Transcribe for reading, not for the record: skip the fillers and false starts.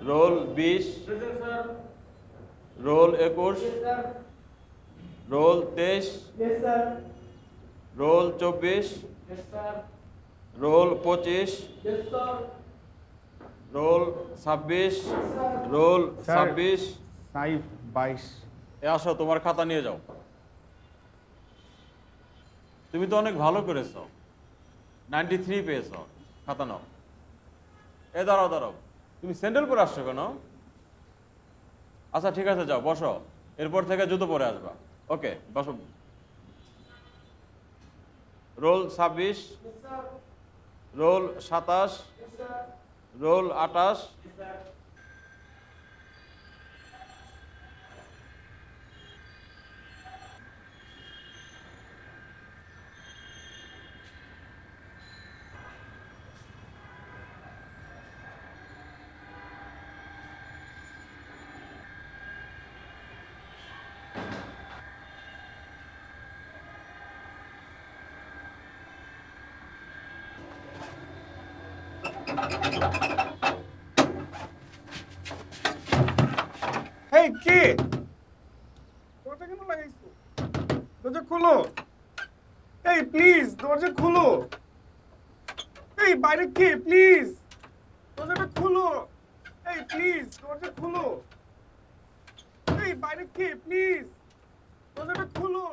Role 20, roll 21, roll 23, roll 24, roll 25, roll 26, roll sir. 26। Saif 22। এ আসো, তোমার খাতা নিয়ে যাও। তুমি তো অনেক ভালো করেছো, 93 পেয়েছো। খাতা নাও। এ দাঁড়াও দাঁড়াও, তুমি স্যান্ডেল পরে আসছো কেন? আচ্ছা ঠিক আছে, যাও বসো, এরপর থেকে জুতো পরে আসবা। ওকে, বসো। রোল 26, রোল 27, রোল 28, এই কে? দরজা কেন লাগাইছো? দরজা খোলো। এই প্লিজ দরজা খোলো। এই বাইরে কে? প্লিজ দরজাটা খোলো। এই প্লিজ দরজা খোলো। এই বাইরে কে? প্লিজ দরজাটা খোলো।